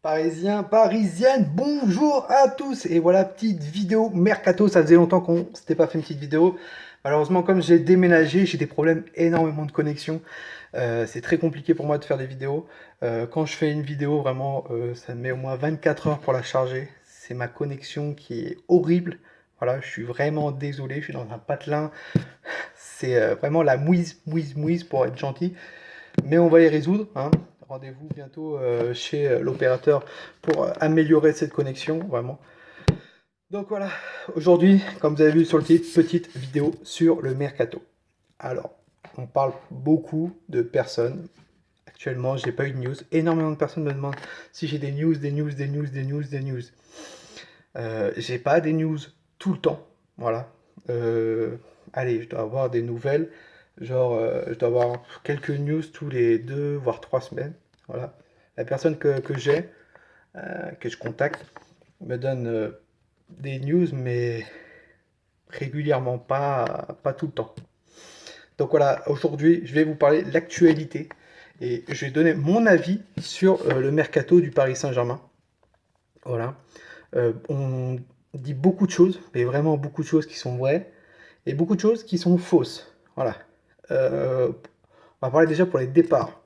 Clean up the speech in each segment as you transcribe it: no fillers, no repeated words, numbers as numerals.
Parisiens, parisiennes, bonjour à tous. Et voilà, petite vidéo mercato. Ça faisait longtemps qu'on s'était pas fait une petite vidéo. Malheureusement, comme j'ai déménagé, j'ai des problèmes énormément de connexion. C'est très compliqué pour moi de faire des vidéos. Quand je fais une vidéo, vraiment, ça me met au moins 24 heures pour la charger. C'est ma connexion qui est horrible. Voilà, je suis vraiment désolé. Je suis dans un patelin. C'est vraiment la mouise, mouise, mouise pour être gentil. Mais on va y résoudre, hein. Rendez-vous bientôt chez l'opérateur pour améliorer cette connexion, vraiment. Donc voilà, aujourd'hui, comme vous avez vu sur le titre, petite vidéo sur le mercato. Alors, on parle beaucoup de personnes. Actuellement, j'ai pas eu de news. Énormément de personnes me demandent si j'ai des news, des news, des news, des news, des news. J'ai pas des news tout le temps. Voilà. Euh, Allez, je dois avoir des nouvelles. Genre, je dois avoir quelques news tous les 2 voire 3 semaines. Voilà. La personne que j'ai, que je contacte, me donne des news, mais régulièrement, pas tout le temps. Donc voilà, aujourd'hui, je vais vous parler de l'actualité et je vais donner mon avis sur le mercato du Paris Saint-Germain. Voilà. On dit beaucoup de choses, mais vraiment beaucoup de choses qui sont vraies et beaucoup de choses qui sont fausses. Voilà. On va parler déjà pour les départs.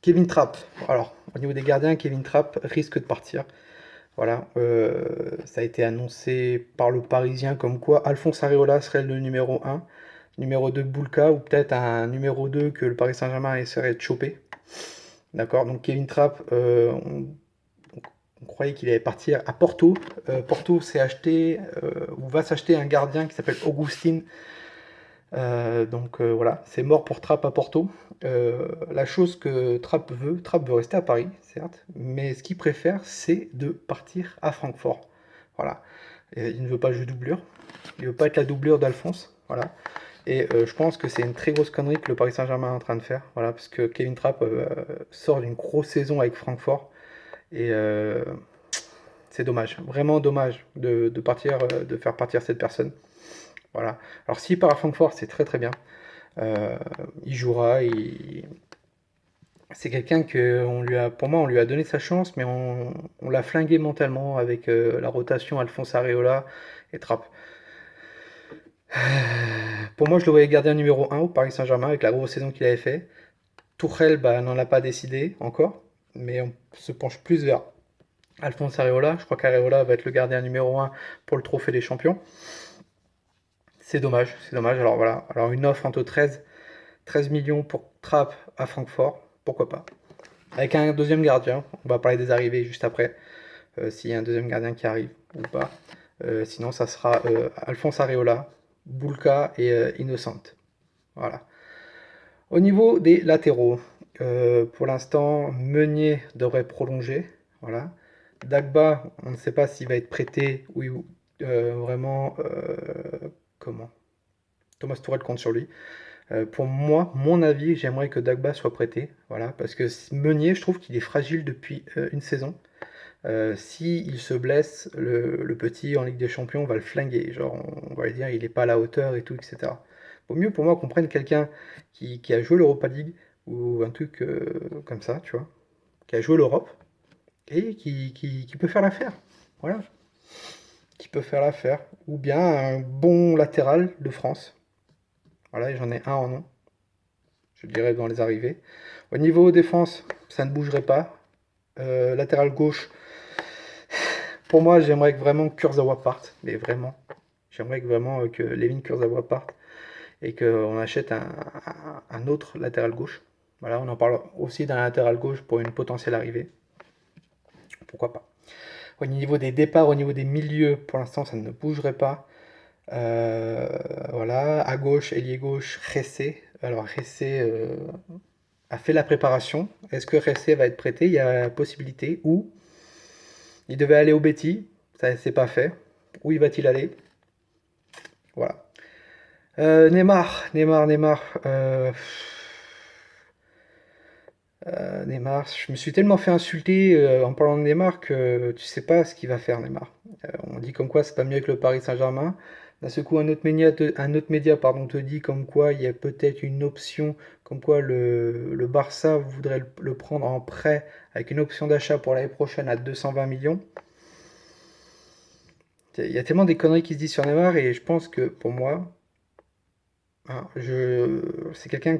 Kevin Trapp. Alors, au niveau des gardiens, Kevin Trapp risque de partir. Voilà. Ça a été annoncé par le Parisien comme quoi Alphonse Areola serait le numéro 1, numéro 2 Boulka, ou peut-être un numéro 2 que le Paris Saint-Germain essaierait de choper. D'accord. Donc Kevin Trapp, on croyait qu'il allait partir à Porto. Porto s'est acheté, ou va s'acheter un gardien qui s'appelle Augustin. Voilà, c'est mort pour Trapp à Porto. La chose que Trapp veut rester à Paris, certes, mais ce qu'il préfère, c'est de partir à Francfort. Voilà. Et il ne veut pas jouer doublure. Il ne veut pas être la doublure d'Alphonse. Voilà. Et je pense que c'est une très grosse connerie que le Paris Saint-Germain est en train de faire. Voilà, parce que Kevin Trapp sort d'une grosse saison avec Francfort. Et c'est dommage, vraiment dommage de faire partir cette personne. Voilà. Alors s'il part à Francfort, c'est très très bien. Il jouera. C'est quelqu'un que pour moi, on lui a donné sa chance, mais on l'a flingué mentalement avec la rotation Alphonse Areola et Trapp. Pour moi, je le voyais gardien numéro 1 au Paris Saint-Germain avec la grosse saison qu'il avait fait. Tourelle, bah, n'en a pas décidé encore, mais on se penche plus vers Alphonse Areola. Je crois qu'Areola va être le gardien numéro 1 pour le trophée des champions. C'est dommage, c'est dommage. Alors voilà, alors une offre entre 13 millions pour Trapp à Francfort, pourquoi pas. Avec un deuxième gardien, on va parler des arrivées juste après, s'il y a un deuxième gardien qui arrive ou pas. Sinon, ça sera Alphonse Areola, Boulka et Innocent. Voilà. Au niveau des latéraux, pour l'instant, Meunier devrait prolonger. Voilà. Dagba, on ne sait pas s'il va être prêté ou vraiment comment. Thomas Tuchel compte sur lui. Pour moi, mon avis, j'aimerais que Dagba soit prêté. Voilà, parce que Meunier, je trouve qu'il est fragile depuis une saison. Si il se blesse, le petit en Ligue des Champions, on va le flinguer. Genre, on va lui dire il n'est pas à la hauteur et tout, etc. Vaut mieux pour moi qu'on prenne quelqu'un qui a joué l'Europa League ou un truc comme ça, tu vois, qui a joué l'Europe et qui peut faire l'affaire. Voilà, qui peut faire l'affaire. Ou bien un bon latéral de France. Voilà, j'en ai un en nom. Je dirais dans les arrivées. Au niveau défense, ça ne bougerait pas. Latéral gauche, pour moi, j'aimerais que vraiment Kurzawa parte, mais vraiment. J'aimerais que vraiment que Levin Kurzawa parte et qu'on achète un autre latéral gauche. Voilà, on en parle aussi d'un latéral gauche pour une potentielle arrivée. Pourquoi pas. Au niveau des départs, au niveau des milieux, pour l'instant, ça ne bougerait pas. Voilà, à gauche, ailier gauche, Ressé. Alors Ressé a fait la préparation. Est-ce que Ressé va être prêté? Il y a possibilité. Ou il devait aller au Betis, ça c'est pas fait. Où il va-t-il aller? Voilà. Neymar. Neymar, je me suis tellement fait insulter en parlant de Neymar que tu sais pas ce qu'il va faire, Neymar. On dit comme quoi c'est pas mieux que le Paris Saint-Germain. D'un seul coup, un autre média pardon, te dit comme quoi il y a peut-être une option, comme quoi le Barça voudrait le prendre en prêt avec une option d'achat pour l'année prochaine à 220 millions. Il y a tellement des conneries qui se disent sur Neymar et je pense que pour moi, hein, c'est quelqu'un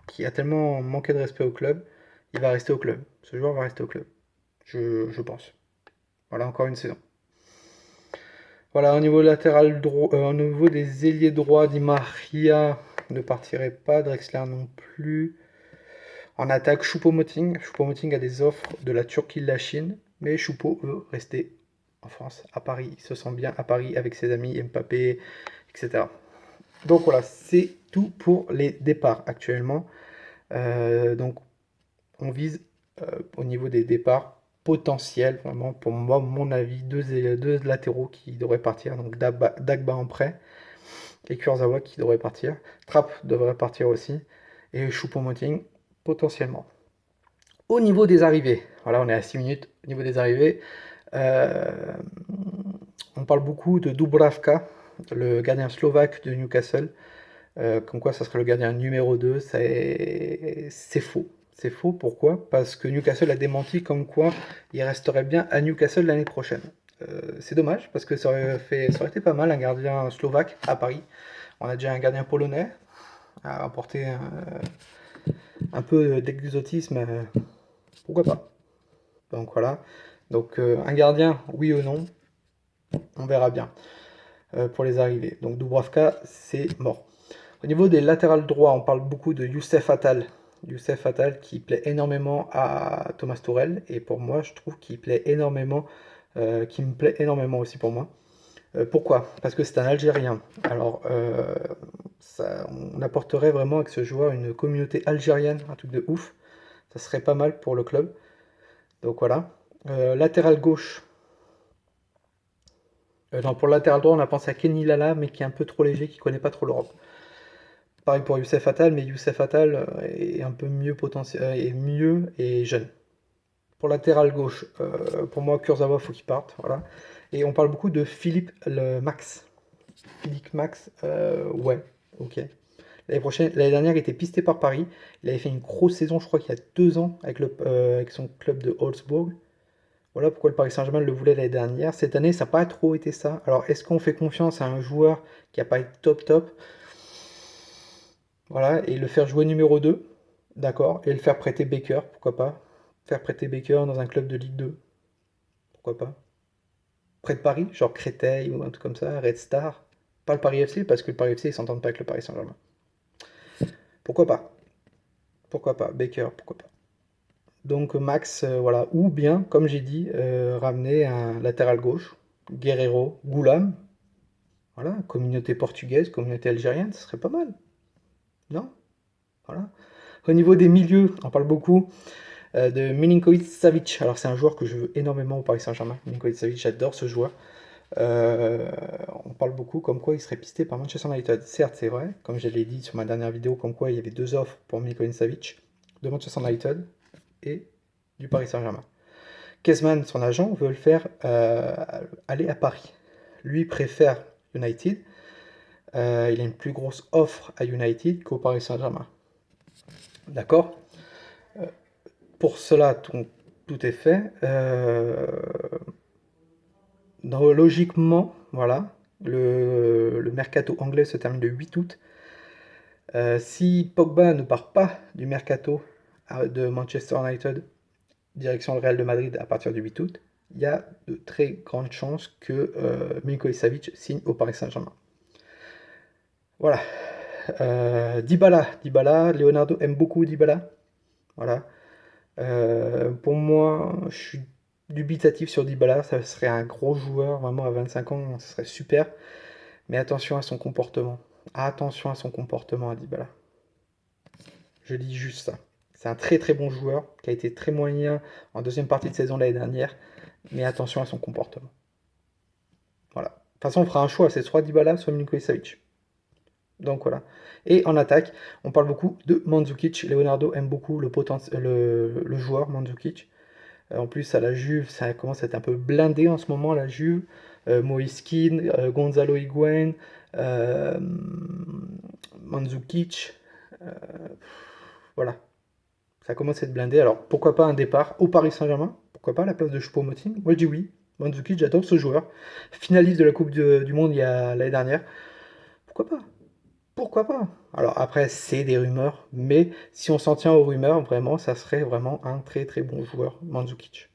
qui a tellement manqué de respect au club, il va rester au club. Ce joueur va rester au club, je pense. Voilà, encore une saison. Voilà, au niveau latéral droit, au niveau des ailiers droits, Di Maria ne partirait pas, Drexler non plus. En attaque, Choupo-Moting. Choupo-Moting a des offres de la Turquie, de la Chine, mais Choupo veut rester en France, à Paris. Il se sent bien à Paris avec ses amis, Mbappé, etc. Donc voilà, c'est tout pour les départs actuellement. Donc on vise au niveau des départs potentiels, vraiment pour moi, mon avis, deux latéraux qui devraient partir. Donc Dagba en prêt et Kurzawa qui devrait partir. Trapp devrait partir aussi. Et Choupo-Moting potentiellement. Au niveau des arrivées, voilà, on est à 6 minutes. Au niveau des arrivées, euh, on parle beaucoup de Dubravka, le gardien slovaque de Newcastle. Comme quoi ça serait le gardien numéro 2, c'est faux. C'est faux, pourquoi? Parce que Newcastle a démenti comme quoi il resterait bien à Newcastle l'année prochaine. C'est dommage, parce que ça aurait été pas mal un gardien slovaque à Paris. On a déjà un gardien polonais à apporter un peu d'exotisme, pourquoi pas. Donc voilà. Donc un gardien, oui ou non, on verra bien pour les arrivées. Donc Dubravka, c'est mort. Au niveau des latérales droits, on parle beaucoup de Youssef Attal. Youssef Attal qui plaît énormément à Thomas Tuchel et pour moi, je trouve qu'il plaît énormément, qui me plaît énormément aussi pour moi. Pourquoi? Parce que c'est un Algérien. Alors, on apporterait vraiment avec ce joueur une communauté algérienne, un truc de ouf. Ça serait pas mal pour le club. Donc voilà. Latéral gauche. Non, pour le latéral droit, on a pensé à Kenny Lala, mais qui est un peu trop léger, qui connaît pas trop l'Europe. Pareil pour Youssef Attal, mais Youssef Attal est un peu mieux est mieux et jeune. Pour latéral gauche, pour moi, Kurzawa, faut qu'il parte, voilà. Et on parle beaucoup de Philippe Max. Philippe Max, ouais, ok. L'année dernière, il était pisté par Paris. Il avait fait une grosse saison, je crois qu'il y a 2 ans, avec son club de Wolfsburg. Voilà pourquoi le Paris Saint-Germain le voulait l'année dernière. Cette année, ça n'a pas trop été ça. Alors, est-ce qu'on fait confiance à un joueur qui n'a pas été top top? Voilà, et le faire jouer numéro 2, d'accord, et le faire prêter Baker, pourquoi pas. Faire prêter Baker dans un club de Ligue 2, pourquoi pas. Près de Paris, genre Créteil ou un truc comme ça, Red Star. Pas le Paris FC, parce que le Paris FC, ils s'entendent pas avec le Paris Saint-Germain. Pourquoi pas? Pourquoi pas? Baker, pourquoi pas? Donc Max, voilà. Ou bien, comme j'ai dit, ramener un latéral gauche, Guerreiro, Goulam. Voilà, communauté portugaise, communauté algérienne, ce serait pas mal. Non? Voilà. Au niveau des milieux, on parle beaucoup de Milinkovic Savic. Alors c'est un joueur que je veux énormément au Paris Saint-Germain. Milinkovic Savic, j'adore ce joueur. On parle beaucoup comme quoi il serait pisté par Manchester United. Certes, c'est vrai, comme je l'ai dit sur ma dernière vidéo, comme quoi il y avait 2 offres pour Milinkovic Savic de Manchester United et du Paris Saint-Germain. Kezman, son agent, veut le faire aller à Paris. Lui préfère United. Il a une plus grosse offre à United qu'au Paris Saint-Germain. D'accord? Pour cela, tout est fait. Logiquement, voilà, le mercato anglais se termine le 8 août. Si Pogba ne part pas du mercato de Manchester United, direction le Real de Madrid à partir du 8 août, il y a de très grandes chances que Milinkovic Savic signe au Paris Saint-Germain. Voilà. Dybala, Leonardo aime beaucoup Dybala. Voilà. Pour moi, je suis dubitatif sur Dybala. Ça serait un gros joueur, vraiment à 25 ans, ce serait super. Mais attention à son comportement. Attention à son comportement à Dybala. Je dis juste ça. C'est un très très bon joueur qui a été très moyen en deuxième partie de saison l'année dernière. Mais attention à son comportement. Voilà. De toute façon, on fera un choix. C'est soit Dybala, soit Milinkovic Savic. Donc voilà. Et en attaque, on parle beaucoup de Mandzukic. Leonardo aime beaucoup le joueur Mandzukic. En plus, à la Juve, ça commence à être un peu blindé en ce moment, la Juve. Moïse Kean, Gonzalo Higuaín, euh, Mandzukic. euh, voilà, ça commence à être blindé. Alors pourquoi pas un départ au Paris Saint-Germain? Pourquoi pas à la place de Choupo-Moting? Moi je dis oui. Mandzukic, j'adore ce joueur. Finaliste de la Coupe du Monde il y a l'année dernière. Pourquoi pas? Pourquoi pas? Alors après, c'est des rumeurs, mais si on s'en tient aux rumeurs, vraiment, ça serait vraiment un très très bon joueur, Mandzukic.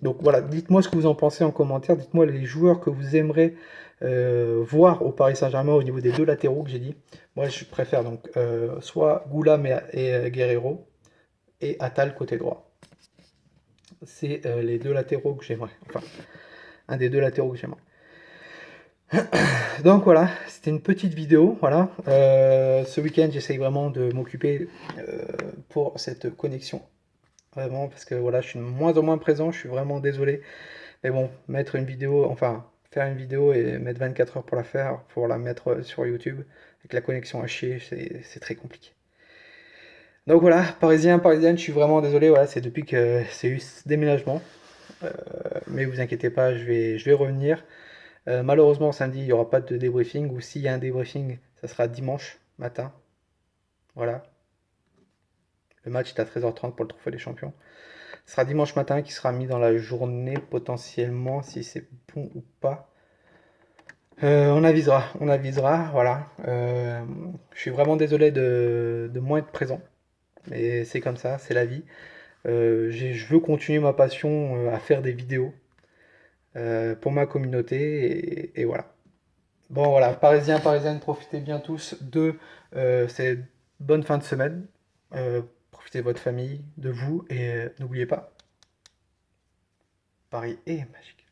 Donc voilà, dites-moi ce que vous en pensez en commentaire, dites-moi les joueurs que vous aimeriez voir au Paris Saint-Germain au niveau des deux latéraux que j'ai dit. Moi, je préfère donc soit Goulam et Guerreiro et Attal côté droit. C'est les deux latéraux que j'aimerais. Enfin, un des deux latéraux que j'aimerais. Donc voilà, c'était une petite vidéo. Voilà. Ce week-end, j'essaye vraiment de m'occuper pour cette connexion. Vraiment, parce que voilà, je suis de moins en moins présent, je suis vraiment désolé. Mais bon, mettre une vidéo, enfin, faire une vidéo et mettre 24 heures pour la faire, pour la mettre sur YouTube, avec la connexion à chier, c'est très compliqué. Donc voilà, parisienne, je suis vraiment désolé, voilà, c'est depuis que c'est eu ce déménagement. Mais vous inquiétez pas, je vais revenir. Malheureusement, samedi, il n'y aura pas de débriefing, ou s'il y a un débriefing, ça sera dimanche matin. Voilà. Le match est à 13h30 pour le Trophée des Champions. Ce sera dimanche matin qui sera mis dans la journée potentiellement, si c'est bon ou pas. On avisera, voilà. Je suis vraiment désolé de moins être présent, mais c'est comme ça, c'est la vie. Je veux continuer ma passion à faire des vidéos pour ma communauté, et voilà. Bon voilà, Parisiens, Parisiennes, profitez bien tous de cette bonne fin de semaine. Profitez de votre famille, de vous, et n'oubliez pas, Paris est magique.